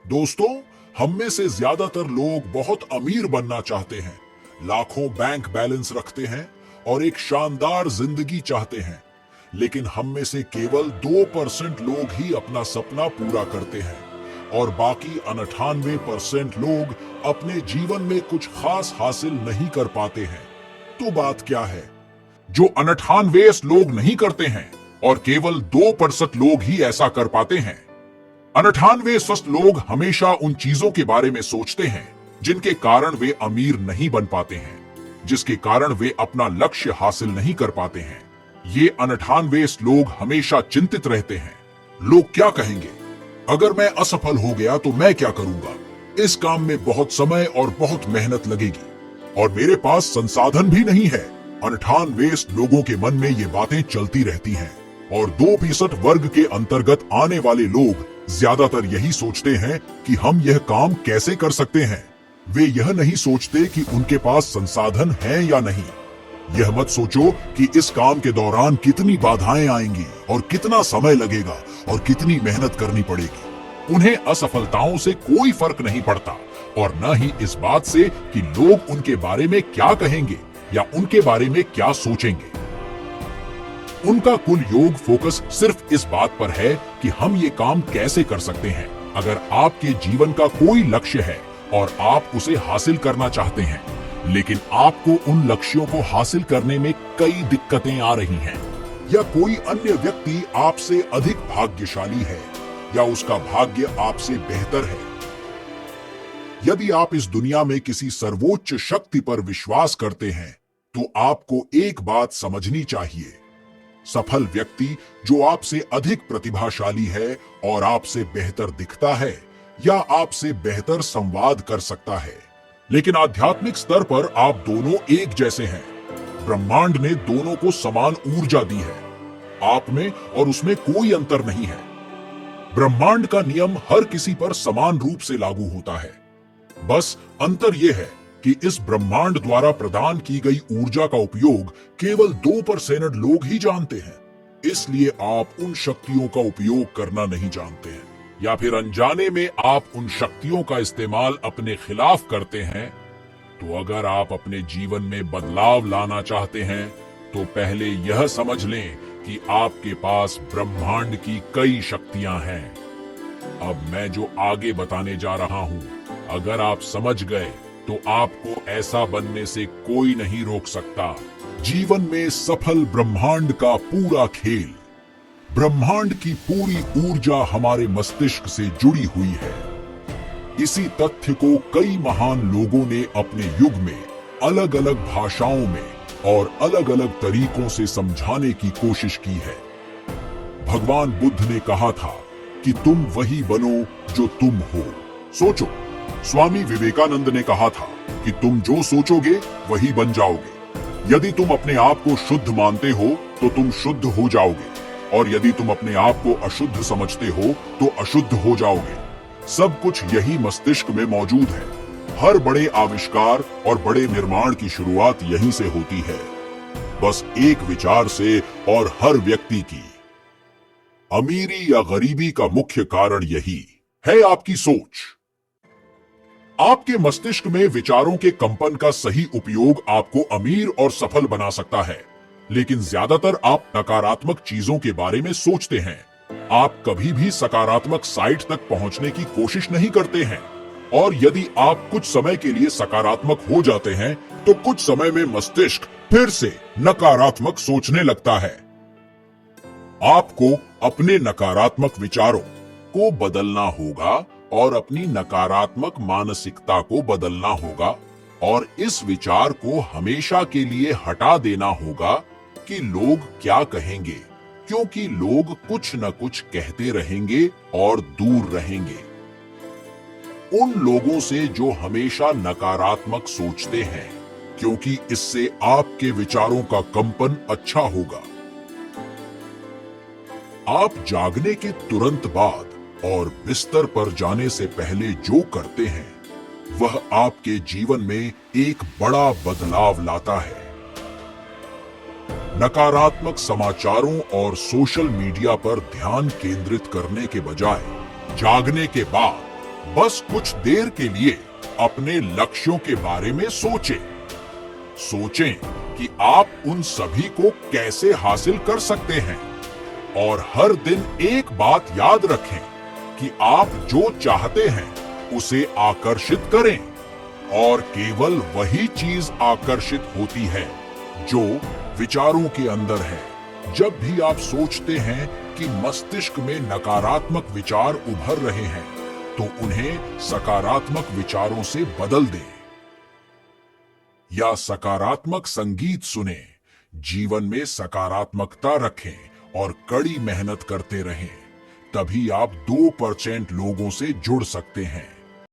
दोस्तों, हम में से ज्यादातर लोग बहुत अमीर बनना चाहते हैं, लाखों बैंक बैलेंस रखते हैं और एक शानदार जिंदगी चाहते हैं। लेकिन हम में से केवल 2% लोग ही अपना सपना पूरा करते हैं और बाकी 98% लोग अपने जीवन में कुछ खास हासिल नहीं कर पाते हैं। तो बात क्या है जो 98 लोग नहीं करते हैं और केवल 2% लोग ही ऐसा कर पाते हैं? 98% लोग हमेशा उन चीजों के बारे में सोचते हैं जिनके कारण वे अमीर नहीं बन पाते हैं, जिसके कारण वे अपना लक्ष्य हासिल नहीं कर पाते हैं। ये 98 लोग हमेशा चिंतित रहते हैं, लोग क्या कहेंगे, अगर मैं असफल हो गया तो मैं क्या करूंगा, इस काम में बहुत समय और बहुत मेहनत लगेगी और मेरे पास संसाधन भी नहीं है। 98 लोगों के मन में ये बातें चलती रहती हैं और 2% वर्ग के अंतर्गत आने वाले लोग ज्यादातर यही सोचते हैं कि हम यह काम कैसे कर सकते हैं। वे यह नहीं सोचते कि उनके पास संसाधन है या नहीं। यह मत सोचो कि इस काम के दौरान कितनी बाधाएं आएंगी और कितना समय लगेगा और कितनी मेहनत करनी पड़ेगी। उन्हें असफलताओं से कोई फर्क नहीं पड़ता और न ही इस बात से कि लोग उनके बारे में क्या कहेंगे या उनके बारे में क्या सोचेंगे। उनका कुल योग फोकस सिर्फ इस बात पर है कि हम ये काम कैसे कर सकते हैं। अगर आपके जीवन का कोई लक्ष्य है और आप उसे हासिल करना चाहते हैं, लेकिन आपको उन लक्ष्यों को हासिल करने में कई दिक्कतें आ रही हैं, या कोई अन्य व्यक्ति आपसे अधिक भाग्यशाली है या उसका भाग्य आपसे बेहतर है। यदि आप इस दुनिया में किसी सर्वोच्च शक्ति पर विश्वास करते हैं, तो आपको एक बात समझनी चाहिए। सफल व्यक्ति जो आपसे अधिक प्रतिभाशाली है और आपसे बेहतर दिखता है या आपसे बेहतर संवाद कर सकता है, लेकिन आध्यात्मिक स्तर पर आप दोनों एक जैसे हैं। ब्रह्मांड ने दोनों को समान ऊर्जा दी है, आप में और उसमें कोई अंतर नहीं है। ब्रह्मांड का नियम हर किसी पर समान रूप से लागू होता है। बस अंतर यह है कि इस ब्रह्मांड द्वारा प्रदान की गई ऊर्जा का उपयोग केवल 2% लोग ही जानते हैं। इसलिए आप उन शक्तियों का उपयोग करना नहीं जानते हैं, या फिर अनजाने में आप उन शक्तियों का इस्तेमाल अपने खिलाफ करते हैं। तो अगर आप अपने जीवन में बदलाव लाना चाहते हैं, तो पहले यह समझ लें कि आपके पास ब्रह्मांड की कई शक्तियां हैं। अब मैं जो आगे बताने जा रहा हूं, अगर आप समझ गए तो आपको ऐसा बनने से कोई नहीं रोक सकता। जीवन में सफल ब्रह्मांड का पूरा खेल। ब्रह्मांड की पूरी ऊर्जा हमारे मस्तिष्क से जुड़ी हुई है। इसी तथ्य को कई महान लोगों ने अपने युग में अलग अलग भाषाओं में और अलग अलग तरीकों से समझाने की कोशिश की है। भगवान बुद्ध ने कहा था कि तुम वही बनो जो तुम हो। सोचो, स्वामी विवेकानंद ने कहा था कि तुम जो सोचोगे वही बन जाओगे। यदि तुम अपने आप को शुद्ध मानते हो तो तुम शुद्ध हो जाओगे, और यदि तुम अपने आप को अशुद्ध समझते हो तो अशुद्ध हो जाओगे। सब कुछ यही मस्तिष्क में मौजूद है। हर बड़े आविष्कार और बड़े निर्माण की शुरुआत यहीं से होती है, बस एक विचार से। और हर व्यक्ति की अमीरी या गरीबी का मुख्य कारण यही है, आपकी सोच। आपके मस्तिष्क में विचारों के कंपन का सही उपयोग आपको अमीर और सफल बना सकता है, लेकिन ज्यादातर आप नकारात्मक चीजों के बारे में सोचते हैं। आप कभी भी सकारात्मक साइट तक पहुंचने की कोशिश नहीं करते हैं, और यदि आप कुछ समय के लिए सकारात्मक हो जाते हैं, तो कुछ समय में मस्तिष्क फिर से नकारात्मक सोचने लगता है। आपको अपने नकारात्मक विचारों को बदलना होगा और अपनी नकारात्मक मानसिकता को बदलना होगा, और इस विचार को हमेशा के लिए हटा देना होगा कि लोग क्या कहेंगे, क्योंकि लोग कुछ न कुछ कहते रहेंगे और दूर रहेंगे उन लोगों से जो हमेशा नकारात्मक सोचते हैं, क्योंकि इससे आपके विचारों का कंपन अच्छा होगा। आप जागने के तुरंत बाद और बिस्तर पर जाने से पहले जो करते हैं, वह आपके जीवन में एक बड़ा बदलाव लाता है। नकारात्मक समाचारों और सोशल मीडिया पर ध्यान केंद्रित करने के बजाय जागने के बाद बस कुछ देर के लिए अपने लक्ष्यों के बारे में सोचें। सोचें कि आप उन सभी को कैसे हासिल कर सकते हैं और हर दिन एक बात याद रखें कि आप जो चाहते हैं उसे आकर्षित करें और केवल वही चीज आकर्षित होती है जो विचारों के अंदर है। जब भी आप सोचते हैं कि मस्तिष्क में नकारात्मक विचार उभर रहे हैं तो उन्हें सकारात्मक विचारों से बदल दें या सकारात्मक संगीत सुने। जीवन में सकारात्मकता रखें और कड़ी मेहनत करते रहें, तभी आप 2% लोगों से जुड़ सकते हैं।